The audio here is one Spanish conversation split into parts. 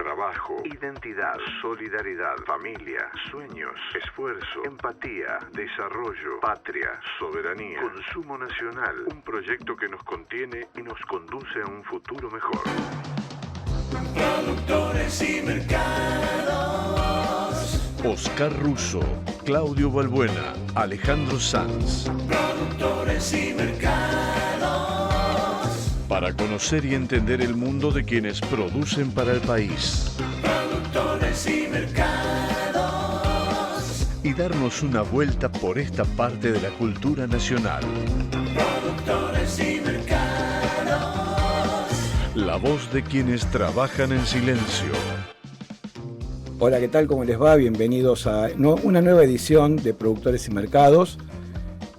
trabajo, identidad, solidaridad, familia, sueños, esfuerzo, empatía, desarrollo, patria, soberanía, consumo nacional. Un proyecto que nos contiene y nos conduce a un futuro mejor. Productores y mercados. Oscar Russo, Claudio Balbuena, Alejandro Sanz. Productores y mercados. Para conocer y entender el mundo de quienes producen para el país. Productores y mercados. Y darnos una vuelta por esta parte de la cultura nacional. Productores y mercados. La voz de quienes trabajan en silencio. Hola, ¿qué tal? ¿Cómo les va? Bienvenidos a una nueva edición de Productores y Mercados.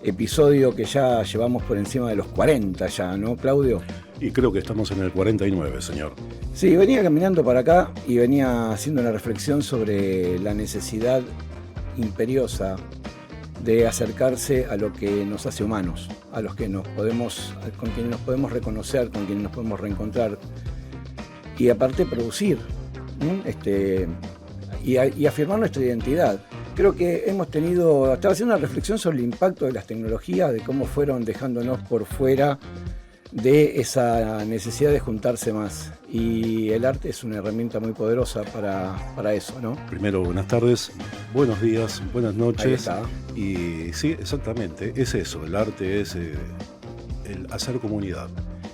Episodio que ya llevamos por encima de los 40 ya, ¿no, Claudio? Y creo que estamos en el 49, señor. Sí, venía caminando para acá y venía haciendo una reflexión sobre la necesidad imperiosa de acercarse a lo que nos hace humanos, a los que con quienes nos podemos reconocer, con quienes nos podemos reencontrar y aparte producir, ¿no? Y afirmar nuestra identidad. Creo que estaba haciendo una reflexión sobre el impacto de las tecnologías, de cómo fueron dejándonos por fuera de esa necesidad de juntarse más. Y el arte es una herramienta muy poderosa para eso, ¿no? Primero, buenas tardes, buenos días, buenas noches. Ahí está. Y sí, exactamente, es eso, el arte es el hacer comunidad.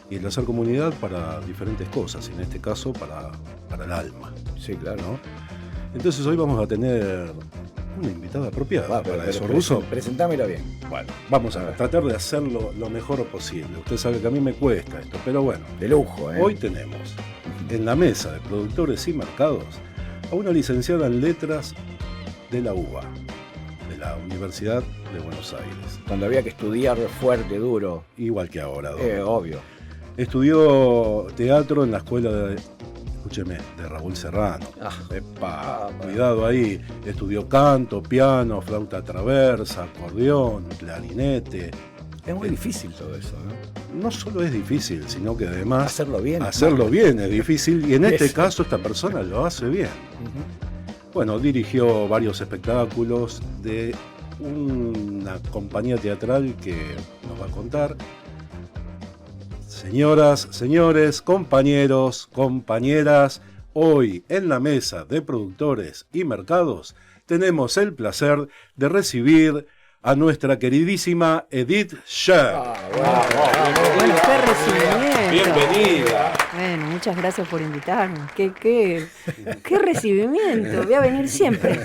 Y el hacer comunidad para diferentes cosas, en este caso para el alma. Sí, claro. ¿No? Entonces hoy vamos a tener una invitada apropiada para eso, Russo. Presentámelo bien. Bueno, vamos a tratar de hacerlo lo mejor posible. Usted sabe que a mí me cuesta esto, pero bueno. De lujo, ¿eh? Hoy tenemos en la mesa de productores y mercados a una licenciada en letras de la UBA, de la Universidad de Buenos Aires. Cuando había que estudiar fuerte, duro. Igual que ahora, Obvio. Estudió teatro en la escuela de Raúl Serrano. Cuidado ahí. Estudió canto, piano, flauta traversa, acordeón, clarinete. Es muy difícil todo eso, ¿no? No solo es difícil, sino que además Hacerlo bien es difícil, y en este caso esta persona lo hace bien. Bueno, dirigió varios espectáculos de una compañía teatral que nos va a contar. Señoras, señores, compañeros, compañeras, hoy en la mesa de productores y mercados tenemos el placer de recibir a nuestra queridísima Edith Sher. Bueno, qué recibimiento. Bienvenida. Bueno, muchas gracias por invitarme. Qué recibimiento. Voy a venir siempre.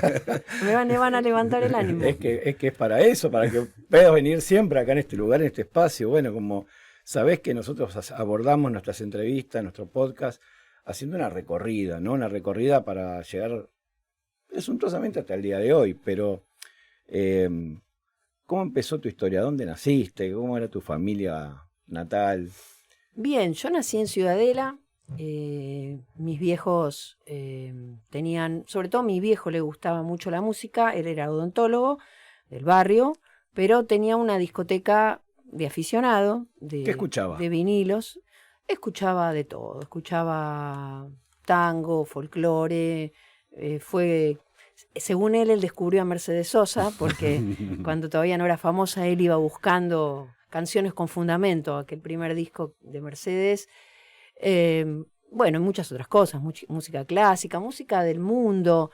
Me van a levantar el ánimo. Es que es para eso, para que puedas venir siempre acá en este lugar, en este espacio. Bueno, como sabés que nosotros abordamos nuestras entrevistas, nuestro podcast, haciendo una recorrida, ¿no? Una recorrida para llegar presuntuosamente hasta el día de hoy. Pero, ¿cómo empezó tu historia? ¿Dónde naciste? ¿Cómo era tu familia natal? Bien, yo nací en Ciudadela. Mis viejos tenían, sobre todo a mi viejo le gustaba mucho la música. Él era odontólogo del barrio, pero tenía una discoteca de aficionado, ¿Qué escuchaba? De vinilos. Escuchaba de todo, escuchaba tango, folclore, según él descubrió a Mercedes Sosa, porque cuando todavía no era famosa, él iba buscando canciones con fundamento, aquel primer disco de Mercedes, bueno, y muchas otras cosas, música clásica, música del mundo,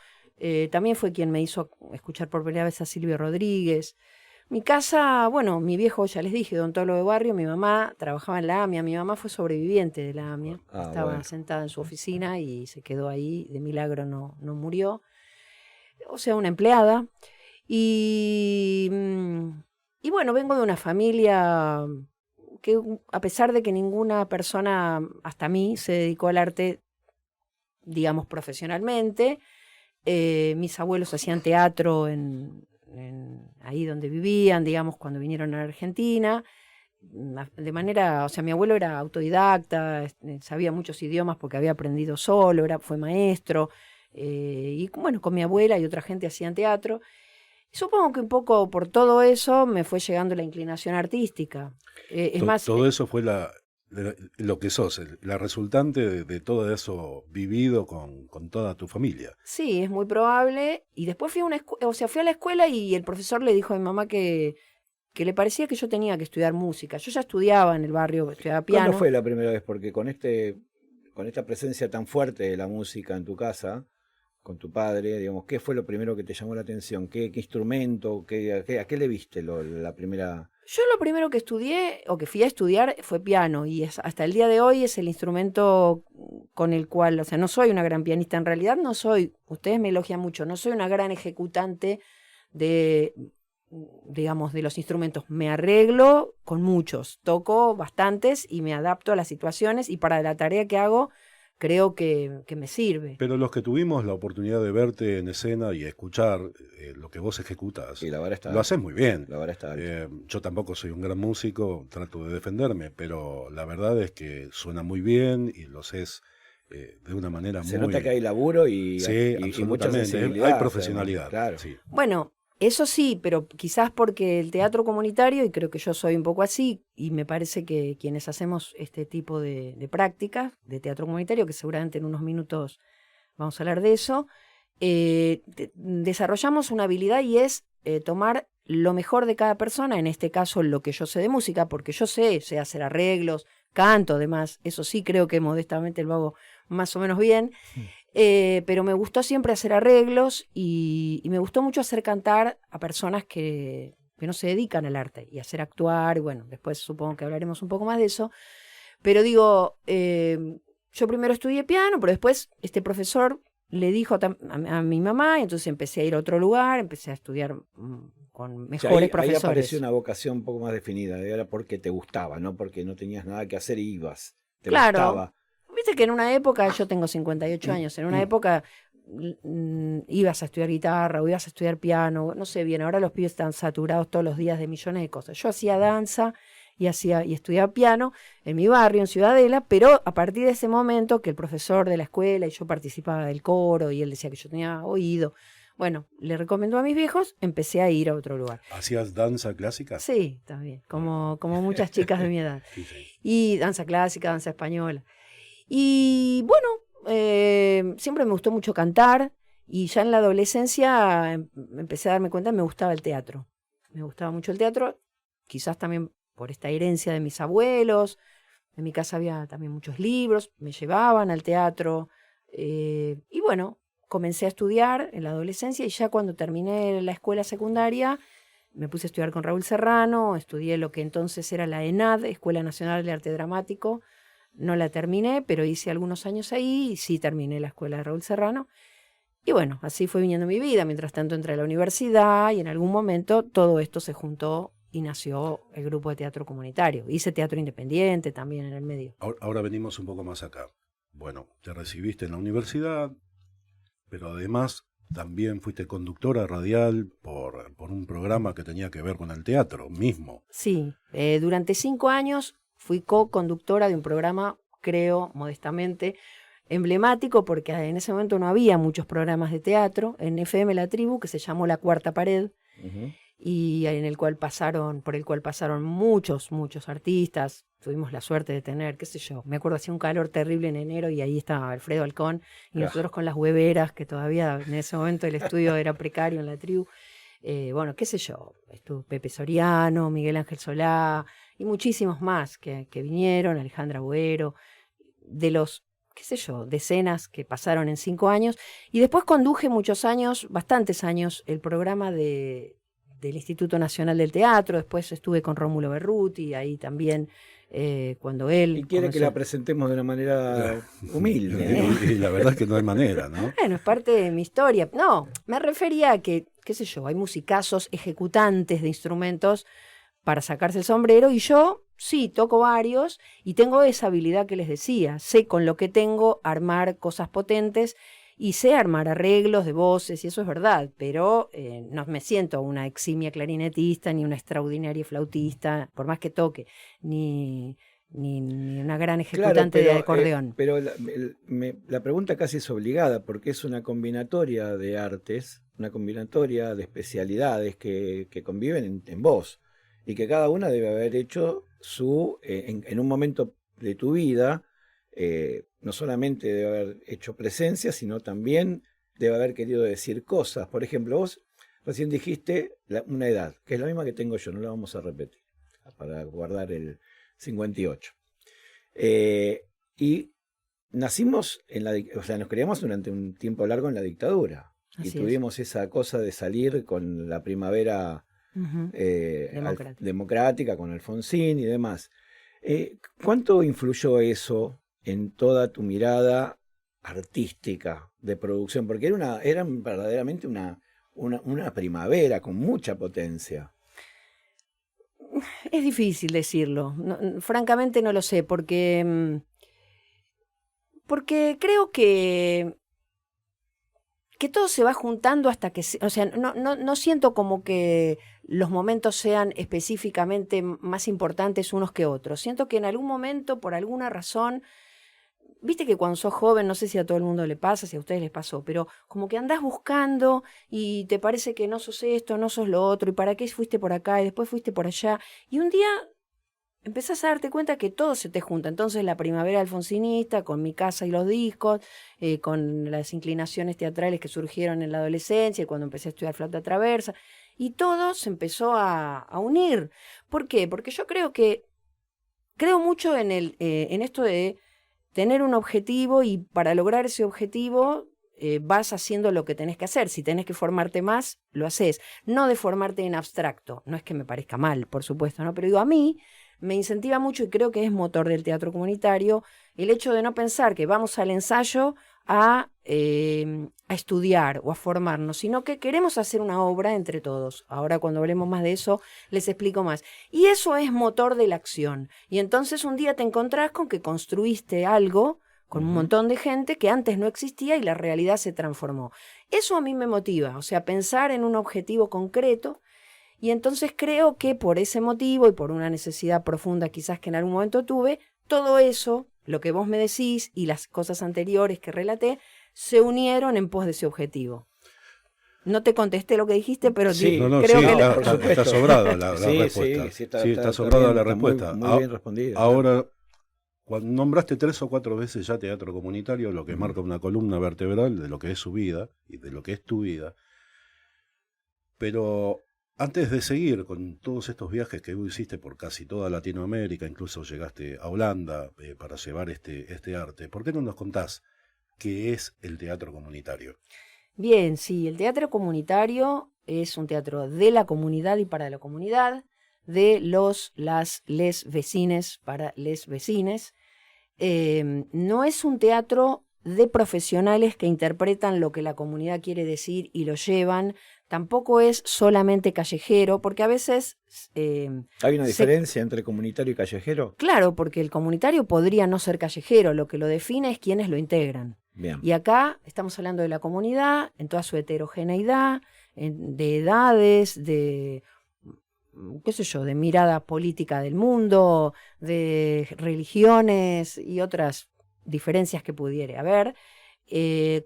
también fue quien me hizo escuchar por primera vez a Silvio Rodríguez. Mi casa, bueno, mi viejo, ya les dije, odontólogo de barrio, mi mamá trabajaba en la AMIA, mi mamá fue sobreviviente de la AMIA, estaba sentada en su oficina y se quedó ahí, de milagro no murió, o sea, una empleada, y bueno, vengo de una familia que a pesar de que ninguna persona hasta mí se dedicó al arte, digamos, profesionalmente, mis abuelos hacían teatro ahí donde vivían, digamos, cuando vinieron a la Argentina, de manera, o sea, mi abuelo era autodidacta, sabía muchos idiomas porque había aprendido solo, fue maestro, y bueno, con mi abuela y otra gente hacían teatro. Y supongo que un poco por todo eso me fue llegando la inclinación artística. Todo eso fue lo que sos, la resultante de todo eso vivido con toda tu familia. Sí, es muy probable. Y después fui a fui a la escuela y el profesor le dijo a mi mamá que le parecía que yo tenía que estudiar música. Yo ya estudiaba en el barrio, estudiaba piano. ¿Cuándo fue la primera vez? Porque con esta presencia tan fuerte de la música en tu casa, con tu padre, digamos, ¿qué fue lo primero que te llamó la atención? ¿Qué instrumento? ¿A qué le viste la primera? Yo lo primero que estudié o que fui a estudiar fue piano y hasta el día de hoy es el instrumento con el cual, o sea, no soy una gran pianista, en realidad no soy, ustedes me elogian mucho, no soy una gran ejecutante de, digamos, de los instrumentos. Me arreglo con muchos, toco bastantes y me adapto a las situaciones y para la tarea que hago creo que me sirve. Pero los que tuvimos la oportunidad de verte en escena y escuchar lo que vos ejecutas, Y la vara está, lo haces muy bien. La vara está alta. Yo tampoco soy un gran músico, trato de defenderme, pero la verdad es que suena muy bien y lo haces de una manera Se muy... nota que hay laburo y, Sí, y mucha absolutamente. sensibilidad. Hay profesionalidad. Claro. Sí. Bueno, eso sí, pero quizás porque el teatro comunitario, y creo que yo soy un poco así, y me parece que quienes hacemos este tipo de prácticas de teatro comunitario, que seguramente en unos minutos vamos a hablar de eso, desarrollamos una habilidad y es tomar lo mejor de cada persona, en este caso lo que yo sé de música, porque yo sé hacer arreglos, canto además, eso sí creo que modestamente lo hago más o menos bien. Pero me gustó siempre hacer arreglos y me gustó mucho hacer cantar a personas que no se dedican al arte y hacer actuar, y bueno, después supongo que hablaremos un poco más de eso, pero digo, yo primero estudié piano, pero después este profesor le dijo a mi mamá, y entonces empecé a ir a otro lugar, empecé a estudiar con O sea, mejores ahí profesores. apareció una vocación un poco más definida, era porque te gustaba, no porque no tenías nada que hacer y ibas, te Claro. gustaba. Viste que en una época, yo tengo 58 años, en una época ibas a estudiar guitarra o ibas a estudiar piano, no sé bien, ahora los pibes están saturados todos los días de millones de cosas. Yo hacía danza y estudiaba piano en mi barrio, en Ciudadela, pero a partir de ese momento que el profesor de la escuela y yo participaba del coro y él decía que yo tenía oído, bueno, le recomendó a mis viejos, empecé a ir a otro lugar. ¿Hacías danza clásica? Sí, también, como muchas chicas de mi edad. Sí, sí. Y danza clásica, danza española. Y bueno, siempre me gustó mucho cantar y ya en la adolescencia empecé a darme cuenta que me gustaba el teatro. Me gustaba mucho el teatro, quizás también por esta herencia de mis abuelos. En mi casa había también muchos libros, me llevaban al teatro. Y bueno, comencé a estudiar en la adolescencia y ya cuando terminé la escuela secundaria me puse a estudiar con Raúl Serrano, estudié lo que entonces era la ENAD, Escuela Nacional de Arte Dramático. No la terminé, pero hice algunos años ahí y sí terminé la escuela de Raúl Serrano. Y bueno, así fue viniendo mi vida. Mientras tanto entré a la universidad y en algún momento todo esto se juntó y nació el grupo de teatro comunitario. Hice teatro independiente también en el medio. Ahora venimos un poco más acá. Bueno, te recibiste en la universidad, pero además también fuiste conductora radial por un programa que tenía que ver con el teatro mismo. Sí, durante 5 años fui co-conductora de un programa, creo, modestamente, emblemático, porque en ese momento no había muchos programas de teatro, en FM La Tribu, que se llamó La Cuarta Pared, y por el cual pasaron muchos artistas. Tuvimos la suerte de tener, qué sé yo, me acuerdo, hacía un calor terrible en enero y ahí estaba Alfredo Alcón, y nosotros con las hueveras, que todavía en ese momento el estudio era precario en La Tribu. Bueno, qué sé yo, estuvo Pepe Soriano, Miguel Ángel Solá y muchísimos más que vinieron, Alejandra Boero, de los, qué sé yo, decenas que pasaron en 5 años. Y después conduje muchos años, bastantes años, el programa del Instituto Nacional del Teatro. Después estuve con Rómulo Berruti, ahí también, cuando él... Y quiere que la presentemos de una manera humilde. Y la verdad es que no hay manera, ¿no? Bueno, es parte de mi historia. No, me refería a que, qué sé yo, hay musicazos, ejecutantes de instrumentos para sacarse el sombrero, y yo sí toco varios y tengo esa habilidad que les decía. Sé con lo que tengo armar cosas potentes y sé armar arreglos de voces, y eso es verdad, pero no me siento una eximia clarinetista ni una extraordinaria flautista, por más que toque, ni una gran ejecutante de acordeón. Pero la pregunta casi es obligada, porque es una combinatoria de artes, una combinatoria de especialidades que conviven en vos, y que cada una debe haber hecho en un momento de tu vida, no solamente debe haber hecho presencia, sino también debe haber querido decir cosas. Por ejemplo, vos recién dijiste una edad, que es la misma que tengo yo, no la vamos a repetir, para guardar el 58. Y nacimos o sea, nos criamos durante un tiempo largo en la dictadura. Así y tuvimos esa cosa de salir con la primavera democrática, con Alfonsín y demás. ¿Cuánto influyó eso en toda tu mirada artística de producción? Porque era verdaderamente una primavera con mucha potencia. Es difícil decirlo. Francamente no lo sé, porque creo que todo se va juntando hasta que... O sea, no siento como que los momentos sean específicamente más importantes unos que otros. Siento que en algún momento, por alguna razón... Viste que cuando sos joven, no sé si a todo el mundo le pasa, si a ustedes les pasó, pero como que andás buscando y te parece que no sos esto, no sos lo otro, y para qué fuiste por acá y después fuiste por allá. Y un día empezás a darte cuenta que todo se te junta. Entonces la primavera alfonsinista, con Mi casa y los discos, con las inclinaciones teatrales que surgieron en la adolescencia, cuando empecé a estudiar flauta traversa, y todo se empezó a unir. ¿Por qué? Porque yo creo mucho en esto de tener un objetivo, y para lograr ese objetivo vas haciendo lo que tenés que hacer. Si tenés que formarte más, lo haces. No de formarte en abstracto. No es que me parezca mal, por supuesto, ¿no? Pero digo, a mí me incentiva mucho, y creo que es motor del teatro comunitario, el hecho de no pensar que vamos al ensayo a estudiar o a formarnos, sino que queremos hacer una obra entre todos. Ahora, cuando hablemos más de eso, les explico más. Y eso es motor de la acción. Y entonces un día te encontrás con que construiste algo con un montón de gente que antes no existía y la realidad se transformó. Eso a mí me motiva, o sea, pensar en un objetivo concreto. Y entonces creo que por ese motivo y por una necesidad profunda quizás que en algún momento tuve, todo eso, lo que vos me decís y las cosas anteriores que relaté, se unieron en pos de ese objetivo. No te contesté lo que dijiste, pero sí, creo que... Está sobrada la respuesta. Sí, está sobrada la respuesta. Muy bien respondida. Ahora, cuando nombraste 3 o 4 veces ya teatro comunitario, lo que marca una columna vertebral de lo que es su vida y de lo que es tu vida. Pero antes de seguir con todos estos viajes que vos hiciste por casi toda Latinoamérica, incluso llegaste a Holanda para llevar este arte, ¿por qué no nos contás qué es el teatro comunitario? Bien, sí, el teatro comunitario es un teatro de la comunidad y para la comunidad, de les vecines para les vecines. No es un teatro de profesionales que interpretan lo que la comunidad quiere decir y lo llevan. Tampoco es solamente callejero, porque a veces... ¿Hay una diferencia entre comunitario y callejero? Claro, porque el comunitario podría no ser callejero, lo que lo define es quienes lo integran. Bien. Y acá estamos hablando de la comunidad en toda su heterogeneidad, de edades, de, qué sé yo, de mirada política del mundo, de religiones y otras diferencias que pudiera haber.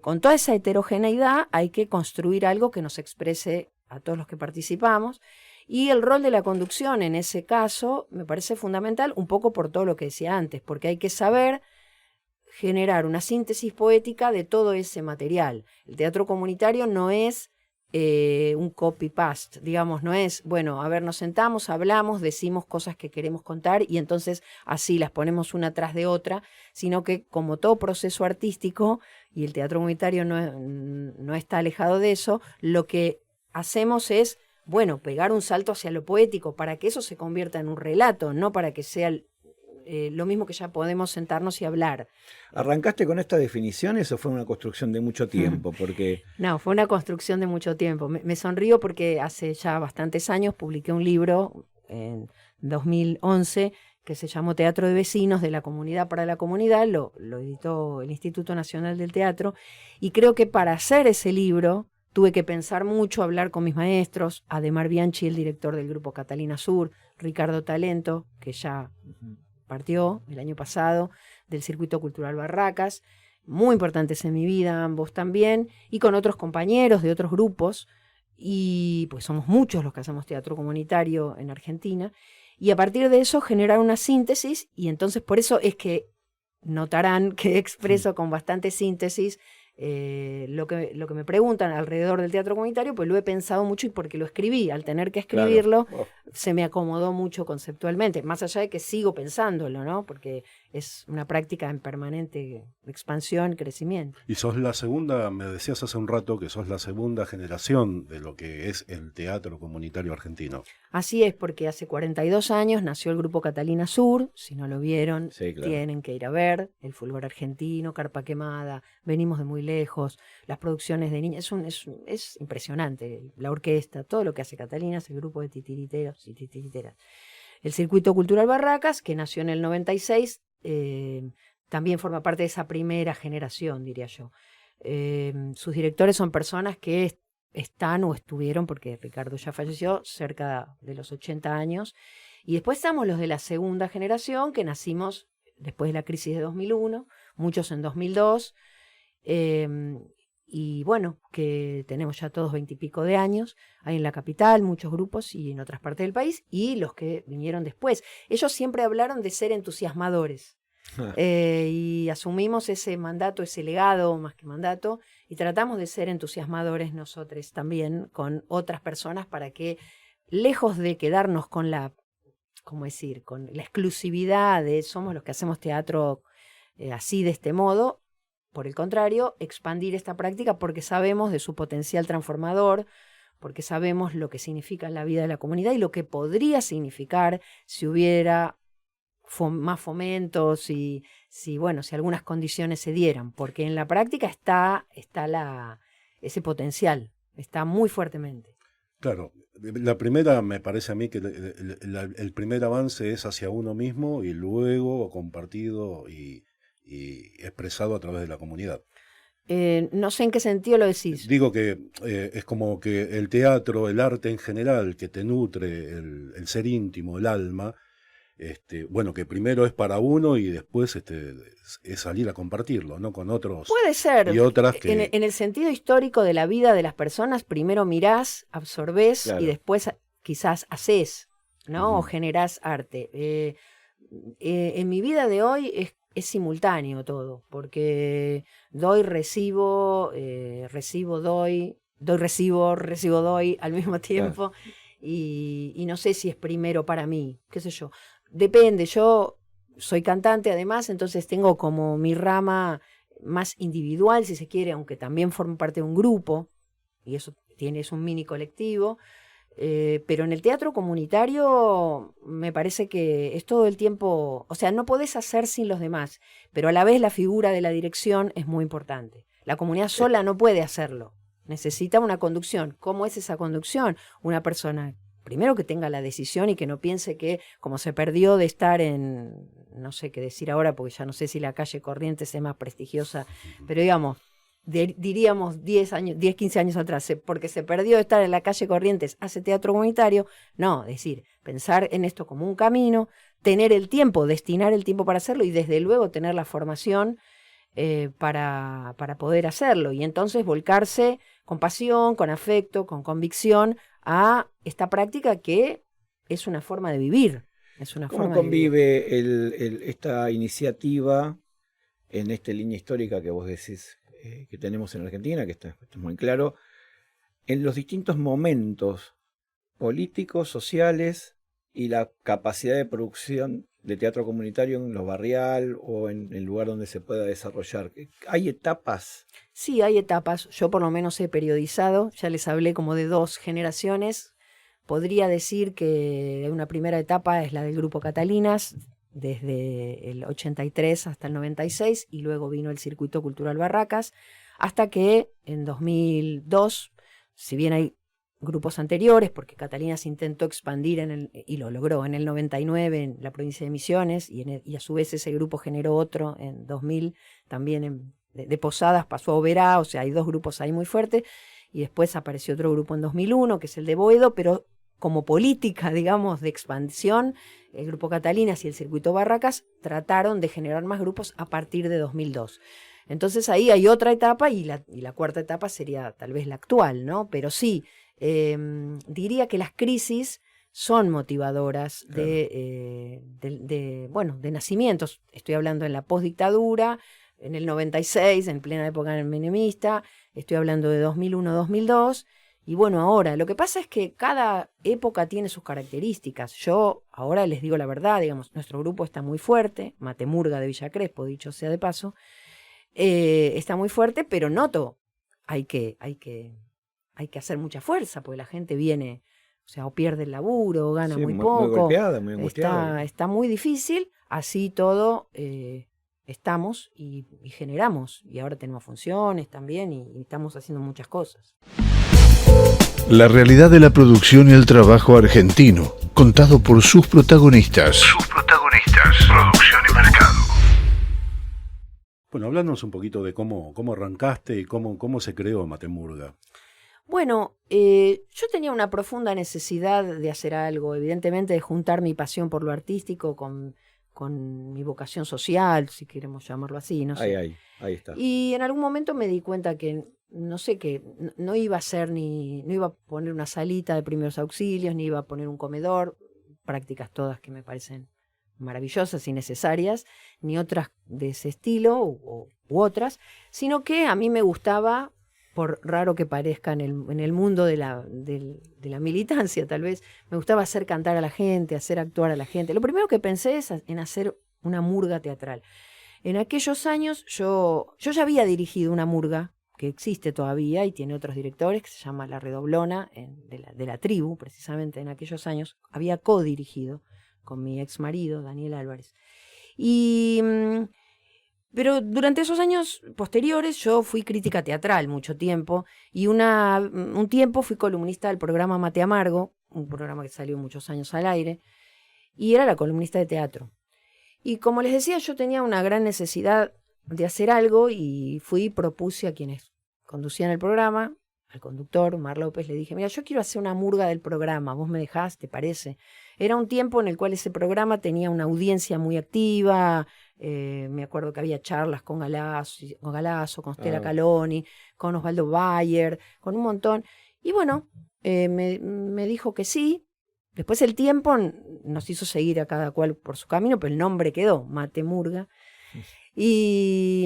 Con toda esa heterogeneidad hay que construir algo que nos exprese a todos los que participamos, y el rol de la conducción en ese caso me parece fundamental, un poco por todo lo que decía antes, porque hay que saber generar una síntesis poética de todo ese material. El teatro comunitario no es un copy-paste, digamos, no es, bueno, a ver, nos sentamos, hablamos, decimos cosas que queremos contar y entonces así las ponemos una tras de otra, sino que como todo proceso artístico, y el teatro comunitario no está alejado de eso, lo que hacemos es, bueno, pegar un salto hacia lo poético para que eso se convierta en un relato, no para que sea lo mismo que ya podemos sentarnos y hablar. ¿Arrancaste con estas definiciones o fue una construcción de mucho tiempo? Porque... No, fue una construcción de mucho tiempo. Me sonrío porque hace ya bastantes años publiqué un libro en 2011 que se llamó Teatro de Vecinos, de la Comunidad para la Comunidad, lo editó el Instituto Nacional del Teatro, y creo que para hacer ese libro tuve que pensar mucho, hablar con mis maestros, Ademar Bianchi, el director del grupo Catalina Sur, Ricardo Talento, que ya partió el año pasado, del Circuito Cultural Barracas, muy importantes en mi vida, ambos también, y con otros compañeros de otros grupos, y pues somos muchos los que hacemos teatro comunitario en Argentina, y a partir de eso generar una síntesis, y entonces por eso es que notarán que expreso con bastante síntesis lo que me preguntan alrededor del teatro comunitario, pues lo he pensado mucho y porque lo escribí. Al tener que escribirlo, Claro. se me acomodó mucho conceptualmente, más allá de que sigo pensándolo, ¿no? Porque es una práctica en permanente expansión, crecimiento. Y sos la segunda, me decías hace un rato que sos la segunda generación de lo que es el teatro comunitario argentino. Así es, porque hace 42 años nació el Grupo Catalina Sur. Si no lo vieron, Sí, claro. tienen que ir a ver. El Fulgor Argentino, Carpa Quemada, Venimos de muy lejos, las producciones de niñas. Es impresionante. La orquesta, todo lo que hace Catalina, es el grupo de titiriteros y titiriteras. El Circuito Cultural Barracas, que nació en el 96, también forma parte de esa primera generación, diría yo. Sus directores son personas que están o estuvieron, porque Ricardo ya falleció, cerca de los 80 años. Y después estamos los de la segunda generación, que nacimos después de la crisis de 2001, muchos en 2002, y bueno, que tenemos ya todos 20 y pico de años, hay en la capital muchos grupos y en otras partes del país, y los que vinieron después. Ellos siempre hablaron de ser entusiasmadores. Y asumimos ese mandato, ese legado más que mandato, y tratamos de ser entusiasmadores nosotros también con otras personas para que, lejos de quedarnos con ¿cómo decir?, con la exclusividad de somos los que hacemos teatro así de este modo, por el contrario, expandir esta práctica porque sabemos de su potencial transformador, porque sabemos lo que significa en la vida de la comunidad y lo que podría significar si hubiera más fomentos, si algunas condiciones se dieran, porque en la práctica está ese potencial, está muy fuertemente. Claro, la primera, me parece a mí que el primer avance es hacia uno mismo y luego compartido y expresado a través de la comunidad. No sé en qué sentido lo decís. Digo que es como que el teatro, el arte en general, que te nutre el ser íntimo, el alma, bueno, que primero es para uno y después es salir a compartirlo, ¿no? Con otros. Puede ser. Y otras que... En el sentido histórico de la vida de las personas, primero mirás, absorbés, Claro. y después quizás hacés, ¿no? Ujú. O generás arte. En mi vida de hoy es simultáneo todo, porque doy, recibo, recibo, doy recibo, doy al mismo tiempo, y no sé si es primero para mí, qué sé yo. Depende, yo soy cantante además, entonces tengo como mi rama más individual, si se quiere, aunque también formo parte de un grupo, y eso es un mini colectivo, pero en el teatro comunitario me parece que es todo el tiempo, o sea, no podés hacer sin los demás, pero a la vez la figura de la dirección es muy importante. La comunidad sola no puede hacerlo, necesita una conducción. ¿Cómo es esa conducción? Una persona, primero, que tenga la decisión y que no piense que, como se perdió de estar en, no sé qué decir ahora, porque ya no sé si la calle Corrientes es más prestigiosa, pero digamos, diríamos 10, 15 años atrás, porque se perdió de estar en la calle Corrientes, hace teatro comunitario. No, es decir, pensar en esto como un camino, tener el tiempo, destinar el tiempo para hacerlo y desde luego tener la formación para poder hacerlo, y entonces volcarse con pasión, con afecto, con convicción a esta práctica que es una forma de vivir. Es una ¿Cómo forma de vivir. convive esta iniciativa en esta línea histórica que vos decís que tenemos en Argentina, que está muy claro, en los distintos momentos políticos, sociales y la capacidad de producción de teatro comunitario en lo barrial o en el lugar donde se pueda desarrollar? ¿Hay etapas? Sí, hay etapas. Yo por lo menos he periodizado, ya les hablé como de 2 generaciones. Podría decir que una primera etapa es la del Grupo Catalinas, desde el 83 hasta el 96, y luego vino el Circuito Cultural Barracas, hasta que en 2002, si bien hay grupos anteriores, porque Catalinas intentó expandir y lo logró en el 99 en la provincia de Misiones, y a su vez ese grupo generó otro en 2000, también de Posadas pasó a Oberá, o sea, hay 2 grupos ahí muy fuertes, y después apareció otro grupo en 2001, que es el de Boedo, pero como política, digamos, de expansión, el Grupo Catalinas y el Circuito Barracas trataron de generar más grupos a partir de 2002. Entonces ahí hay otra etapa, y la cuarta etapa sería tal vez la actual, ¿no? Pero sí, diría que las crisis son motivadoras Claro. de nacimientos. Estoy hablando en la postdictadura, en el 96, en plena época menemista, estoy hablando de 2001, 2002, y bueno, ahora, lo que pasa es que cada época tiene sus características. Yo ahora les digo la verdad, digamos, nuestro grupo está muy fuerte, Matemurga de Villa Crespo, dicho sea de paso, está muy fuerte, pero noto, hay que hacer mucha fuerza, porque la gente viene, o sea, o pierde el laburo, o gana Sí, muy muy poco. golpeada, muy angustiada. Está muy difícil, así todo estamos y generamos. Y ahora tenemos funciones también y estamos haciendo muchas cosas. La realidad de la producción y el trabajo argentino, contado por sus protagonistas. Producción y mercado. Bueno, háblanos un poquito de cómo arrancaste y cómo se creó Matemurga. Bueno, yo tenía una profunda necesidad de hacer algo, evidentemente de juntar mi pasión por lo artístico con mi vocación social, si queremos llamarlo así, no sé. Ahí está. Y en algún momento me di cuenta que, no sé, que no iba a hacer no iba a poner una salita de primeros auxilios, ni iba a poner un comedor, prácticas todas que me parecen maravillosas y necesarias, ni otras de ese estilo u otras, sino que a mí me gustaba, por raro que parezca en el mundo de la militancia tal vez, me gustaba hacer cantar a la gente, hacer actuar a la gente. Lo primero que pensé es en hacer una murga teatral. En aquellos años yo ya había dirigido una murga que existe todavía y tiene otros directores, que se llama La Redoblona, de la tribu, precisamente en aquellos años. Había co-dirigido con mi ex marido, Daniel Álvarez. Pero durante esos años posteriores yo fui crítica teatral mucho tiempo y un tiempo fui columnista del programa Mate Amargo, un programa que salió muchos años al aire, y era la columnista de teatro. Y como les decía, yo tenía una gran necesidad de hacer algo y propuse a quienes conducían el programa, al conductor, Mar López, le dije, mira, yo quiero hacer una murga del programa, ¿vos me dejás, te parece? Era un tiempo en el cual ese programa tenía una audiencia muy activa, me acuerdo que había charlas con Galazo, con Stella Caloni, con Osvaldo Bayer, con un montón. Y bueno, me dijo que sí. Después el tiempo nos hizo seguir a cada cual por su camino, pero el nombre quedó, Matemurga. Y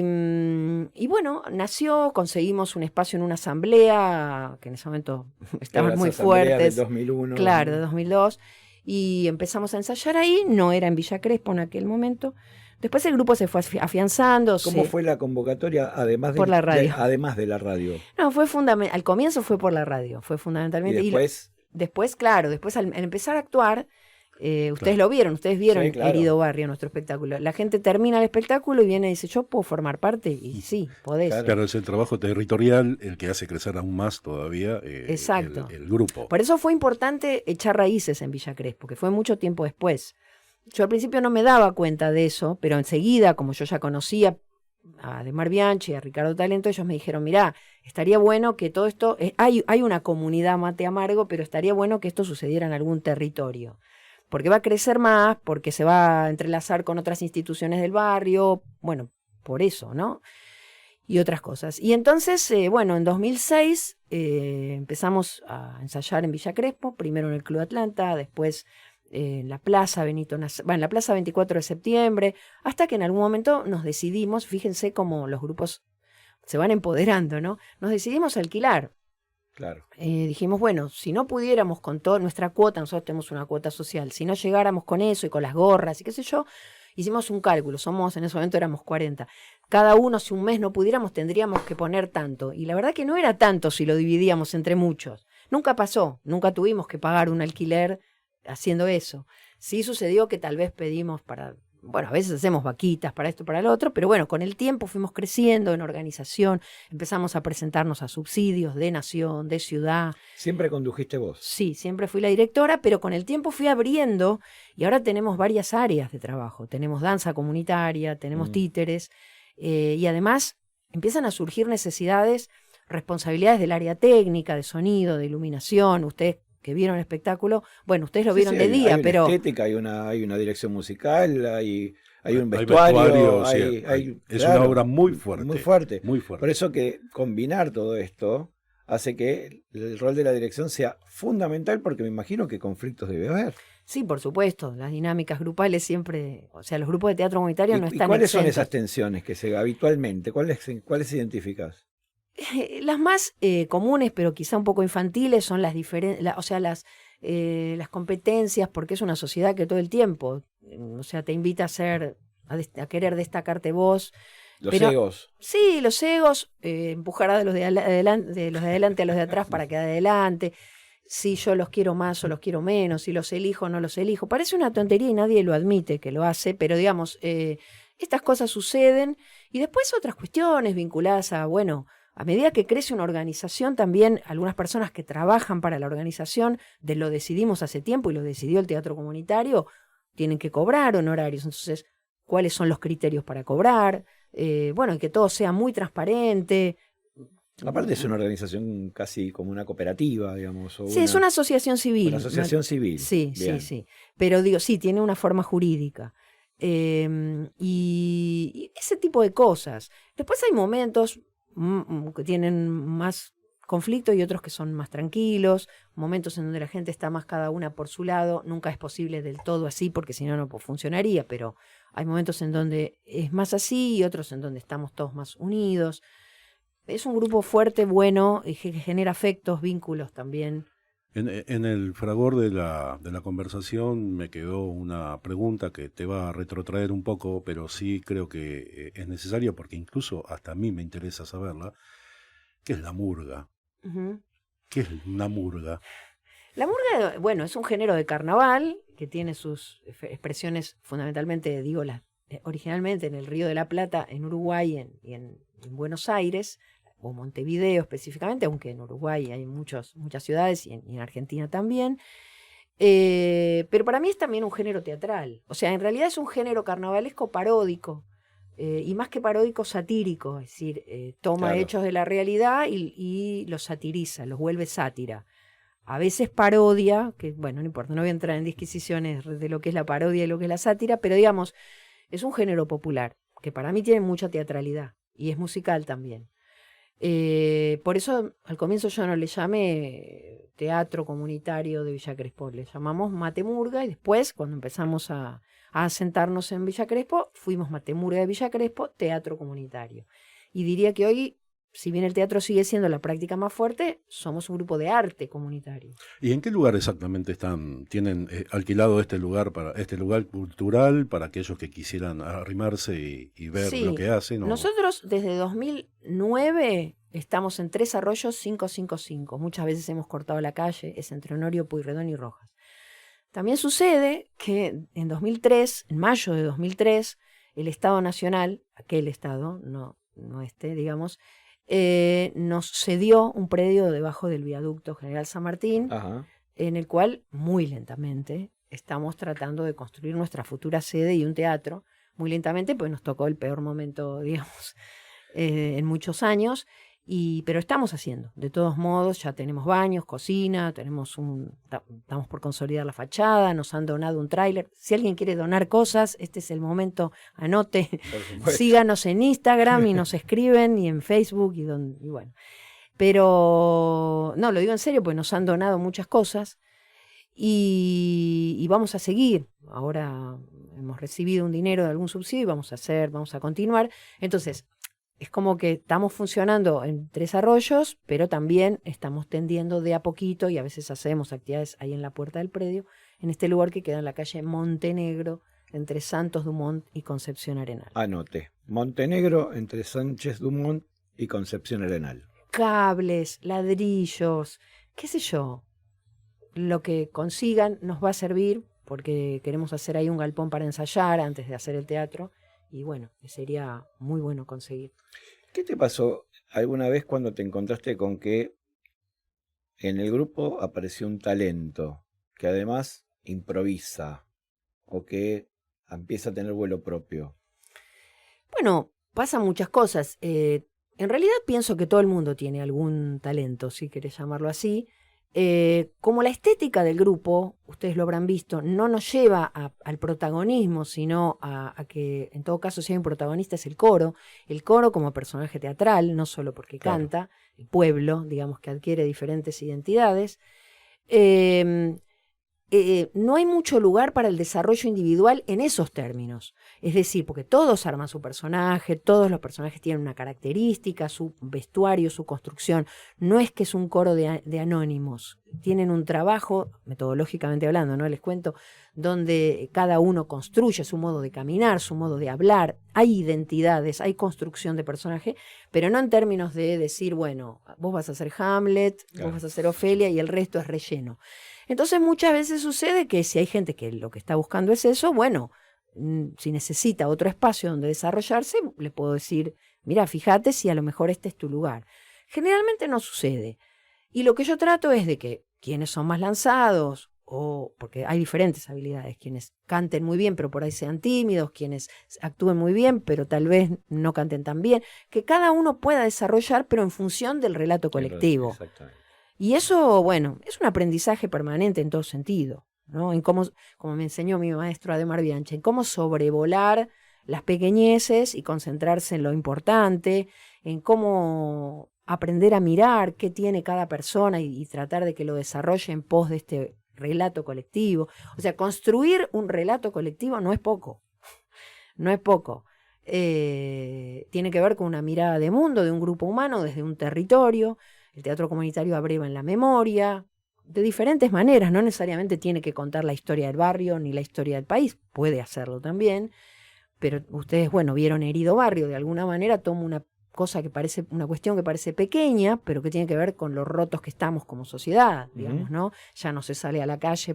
bueno, nació, conseguimos un espacio en una asamblea, que en ese momento estaban muy fuertes. Del 2001. Claro, de 2002. Y empezamos a ensayar ahí, no era en Villa Crespo en aquel momento. Después el grupo se fue afianzando. ¿Cómo fue la convocatoria, por la radio? Además de la radio. No, fue fundamental. Al comienzo fue por la radio, fue fundamentalmente. ¿Y después? Después, claro, al empezar a actuar, ustedes lo vieron, sí, claro. Herido Barrio, nuestro espectáculo. La gente termina el espectáculo y viene y dice, ¿yo puedo formar parte? Y sí, podés. Claro, es el trabajo territorial el que hace crecer aún más todavía Exacto. El grupo. Por eso fue importante echar raíces en Villa Crespo, que fue mucho tiempo después. Yo al principio no me daba cuenta de eso, pero enseguida, como yo ya conocía a Demar Bianchi, a Ricardo Talento, ellos me dijeron, mirá, estaría bueno que todo esto, hay una comunidad Mate Amargo, pero estaría bueno que esto sucediera en algún territorio, porque va a crecer más, porque se va a entrelazar con otras instituciones del barrio, bueno, por eso, ¿no? Y otras cosas. Y entonces, bueno, en 2006 empezamos a ensayar en Villa Crespo, primero en el Club Atlanta, después en la Plaza en la Plaza 24 de septiembre, hasta que en algún momento nos decidimos, fíjense cómo los grupos se van empoderando, ¿no? Nos decidimos a alquilar. Claro. Dijimos, bueno, si no pudiéramos con toda nuestra cuota, nosotros tenemos una cuota social, si no llegáramos con eso y con las gorras y qué sé yo, hicimos un cálculo, en ese momento éramos 40. Cada uno, si un mes no pudiéramos, tendríamos que poner tanto. Y la verdad que no era tanto si lo dividíamos entre muchos. Nunca pasó, nunca tuvimos que pagar un alquiler haciendo eso. Sí sucedió que tal vez pedimos a veces hacemos vaquitas para esto, para lo otro, pero bueno, con el tiempo fuimos creciendo en organización, empezamos a presentarnos a subsidios de nación, de ciudad. ¿Siempre condujiste vos? Sí, siempre fui la directora, pero con el tiempo fui abriendo y ahora tenemos varias áreas de trabajo. Tenemos danza comunitaria, tenemos títeres y además empiezan a surgir necesidades, responsabilidades del área técnica, de sonido, de iluminación. Ustedes que vieron el espectáculo, bueno, ustedes lo vieron de día, hay pero... Hay estética, hay una dirección musical, hay un vestuario, es una obra muy fuerte. Muy fuerte. Muy fuerte. Por eso que combinar todo esto hace que el rol de la dirección sea fundamental, porque me imagino que conflictos debe haber. Sí, por supuesto, las dinámicas grupales siempre, o sea, los grupos de teatro comunitario no ¿Y están cuáles son exentos. esas tensiones que se habitualmente? ¿Cuáles identificas? Las más comunes, pero quizá un poco infantiles, son las diferencias, o sea, las competencias, porque es una sociedad que todo el tiempo, o sea, te invita a querer destacarte vos. Los egos. Sí, los egos, empujar a los de adelante a los de atrás para que adelante. Si yo los quiero más o los quiero menos, si los elijo o no los elijo. Parece una tontería y nadie lo admite que lo hace, pero digamos, estas cosas suceden. Y después otras cuestiones vinculadas a, bueno, a medida que crece una organización, también algunas personas que trabajan para la organización, lo decidimos hace tiempo y lo decidió el teatro comunitario, tienen que cobrar honorarios. Entonces, ¿cuáles son los criterios para cobrar? Bueno, y que todo sea muy transparente. Aparte es una organización casi como una cooperativa, digamos. Sí, es una asociación civil. Una asociación civil. Sí, Bien. sí. Pero digo, sí, tiene una forma jurídica. Y ese tipo de cosas. Después hay momentos que tienen más conflicto y otros que son más tranquilos, momentos en donde la gente está más cada una por su lado. Nunca es posible del todo así, porque si no, no funcionaría, pero hay momentos en donde es más así y otros en donde estamos todos más unidos. Es un grupo fuerte, bueno, y que genera afectos, vínculos también. En el fragor de la conversación me quedó una pregunta que te va a retrotraer un poco, pero sí creo que es necesaria porque incluso hasta a mí me interesa saberla. ¿Qué es la murga? Uh-huh. ¿Qué es una murga? La murga, bueno, es un género de carnaval que tiene sus expresiones fundamentalmente, digo, originalmente en el Río de la Plata, en Uruguay y en Buenos Aires, o Montevideo específicamente, aunque en Uruguay hay muchas ciudades y en Argentina también. Pero para mí es también un género teatral. O sea, en realidad es un género carnavalesco paródico, y más que paródico, satírico. Es decir, toma Claro. hechos de la realidad y los satiriza, los vuelve sátira. A veces parodia, que bueno, no importa, no voy a entrar en disquisiciones de lo que es la parodia y lo que es la sátira, pero digamos, es un género popular, que para mí tiene mucha teatralidad, y es musical también. Por eso al comienzo yo no le llamé teatro comunitario de Villa Crespo, le llamamos Matemurga, y después cuando empezamos a asentarnos en Villa Crespo, fuimos Matemurga de Villa Crespo, teatro comunitario. Y diría que hoy, si bien el teatro sigue siendo la práctica más fuerte, somos un grupo de arte comunitario. ¿Y en qué lugar exactamente tienen alquilado este lugar cultural para aquellos que quisieran arrimarse y ver Sí, lo que hacen? nosotros desde 2009 estamos en Tres Arroyos 555. Muchas veces hemos cortado la calle, es entre Honorio Pueyrredón y Rojas. También sucede que en 2003, en mayo de 2003, el Estado Nacional, aquel Estado, no este, digamos, nos cedió un predio debajo del viaducto General San Martín, Ajá. en el cual muy lentamente estamos tratando de construir nuestra futura sede y un teatro. Muy lentamente, pues nos tocó el peor momento, digamos, en muchos años, pero estamos haciendo. De todos modos, ya tenemos baños, cocina, estamos por consolidar la fachada, nos han donado un tráiler. Si alguien quiere donar cosas, este es el momento, anote, Por supuesto. síganos en Instagram y nos escriben, y en Facebook, y bueno. Pero, no, lo digo en serio, pues nos han donado muchas cosas y vamos a seguir. Ahora hemos recibido un dinero de algún subsidio y vamos a continuar. Entonces, es como que estamos funcionando en Tres Arroyos, pero también estamos tendiendo de a poquito, y a veces hacemos actividades ahí en la puerta del predio, en este lugar que queda en la calle Montenegro, entre Santos Dumont y Concepción Arenal. Anote. Montenegro entre Sánchez Dumont y Concepción Arenal. Cables, ladrillos, qué sé yo, lo que consigan nos va a servir, porque queremos hacer ahí un galpón para ensayar antes de hacer el teatro, y bueno, sería muy bueno conseguir. ¿Qué te pasó alguna vez cuando te encontraste con que en el grupo apareció un talento que además improvisa o que empieza a tener vuelo propio? Bueno, pasan muchas cosas. En realidad pienso que todo el mundo tiene algún talento, si querés llamarlo así. Como la estética del grupo, ustedes lo habrán visto, no nos lleva al protagonismo, sino a que en todo caso si hay un protagonista es el coro como personaje teatral, no solo porque Claro. canta, el pueblo, digamos que adquiere diferentes identidades. No hay mucho lugar para el desarrollo individual en esos términos. Es decir, porque todos arman su personaje, todos los personajes tienen una característica, su vestuario, su construcción. No es que es un coro de anónimos. Tienen un trabajo, metodológicamente hablando, ¿no? Les cuento, donde cada uno construye su modo de caminar, su modo de hablar. Hay identidades, hay construcción de personaje, pero no en términos de decir, bueno, vos vas a ser Hamlet, Claro. vos vas a ser Ofelia y el resto es relleno. Entonces muchas veces sucede que si hay gente que lo que está buscando es eso, bueno, si necesita otro espacio donde desarrollarse, le puedo decir, mira, fíjate si a lo mejor este es tu lugar. Generalmente no sucede. Y lo que yo trato es de que quienes son más lanzados, o porque hay diferentes habilidades, quienes canten muy bien pero por ahí sean tímidos, quienes actúen muy bien pero tal vez no canten tan bien, que cada uno pueda desarrollar pero en función del relato colectivo. Exactamente. Y eso, bueno, es un aprendizaje permanente en todo sentido, ¿no? En cómo, como me enseñó mi maestro Ademar Bianchi, en cómo sobrevolar las pequeñeces y concentrarse en lo importante, en cómo aprender a mirar qué tiene cada persona y tratar de que lo desarrolle en pos de este relato colectivo. O sea, construir un relato colectivo no es poco, no es poco. Tiene que ver con una mirada de mundo, de un grupo humano, desde un territorio. El teatro comunitario abreva en la memoria, de diferentes maneras, no necesariamente tiene que contar la historia del barrio ni la historia del país, puede hacerlo también, pero ustedes, bueno, vieron Herido Barrio, de alguna manera toma una cosa que parece, una cuestión que parece pequeña, pero que tiene que ver con los rotos que estamos como sociedad, digamos, ¿no? Ya no se sale a la calle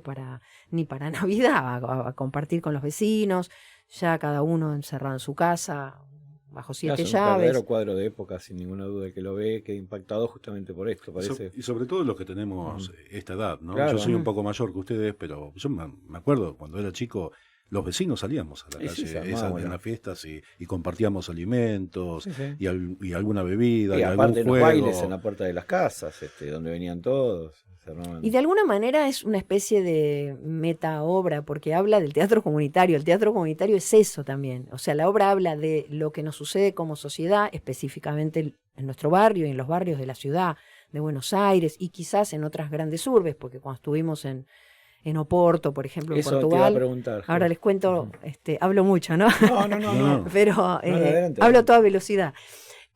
ni para Navidad, a compartir con los vecinos, ya cada uno encerrado en su casa, bajo 7 Es un llaves. verdadero cuadro de época, sin ninguna duda. El que lo ve queda impactado justamente por esto, parece. Y sobre todo los que tenemos esta edad, ¿no? Claro. Yo soy un poco mayor que ustedes, pero yo me acuerdo cuando era chico, los vecinos salíamos a la Sí, sí, calle se armaba, en bueno. las fiestas y compartíamos alimentos Sí, sí. y alguna bebida Y y aparte algún los juego. bailes en la puerta de las casas, donde venían todos. Se armaban. Y de alguna manera es una especie de meta obra, porque habla del teatro comunitario. El teatro comunitario es eso también. O sea, la obra habla de lo que nos sucede como sociedad, específicamente en nuestro barrio y en los barrios de la ciudad de Buenos Aires y quizás en otras grandes urbes, porque cuando estuvimos en Oporto, por ejemplo, en Eso te iba a Portugal. preguntar. Ahora les cuento, hablo mucho, ¿no? No. Pero adelante, hablo a adelante. toda velocidad.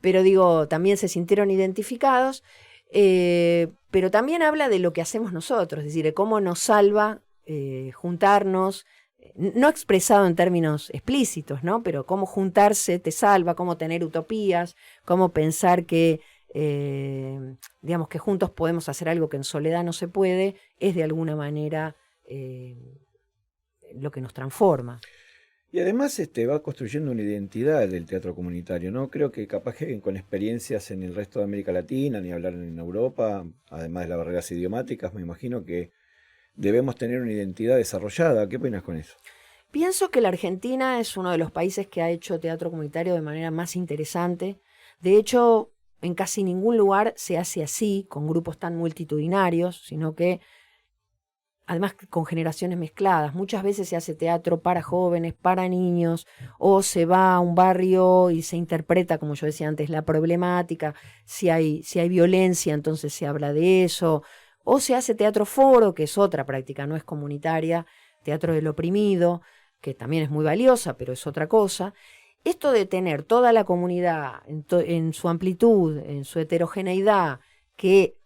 Pero digo, también se sintieron identificados, pero también habla de lo que hacemos nosotros, es decir, de cómo nos salva juntarnos, no expresado en términos explícitos, ¿no? Pero cómo juntarse te salva, cómo tener utopías, cómo pensar que, digamos, que juntos podemos hacer algo que en soledad no se puede, es de alguna manera lo que nos transforma. Y además va construyendo una identidad del teatro comunitario, ¿no? Creo que capaz que con experiencias en el resto de América Latina, ni hablar en Europa, además de las barreras idiomáticas, me imagino que debemos tener una identidad desarrollada. ¿Qué opinas con eso? Pienso que la Argentina es uno de los países que ha hecho teatro comunitario de manera más interesante. De hecho, en casi ningún lugar se hace así, con grupos tan multitudinarios, sino que además con generaciones mezcladas. Muchas veces se hace teatro para jóvenes, para niños, o se va a un barrio y se interpreta, como yo decía antes, la problemática. Si hay violencia, entonces se habla de eso. O se hace teatro foro, que es otra práctica, no es comunitaria, teatro del oprimido, que también es muy valiosa, pero es otra cosa. Esto de tener toda la comunidad en su amplitud, en su heterogeneidad, que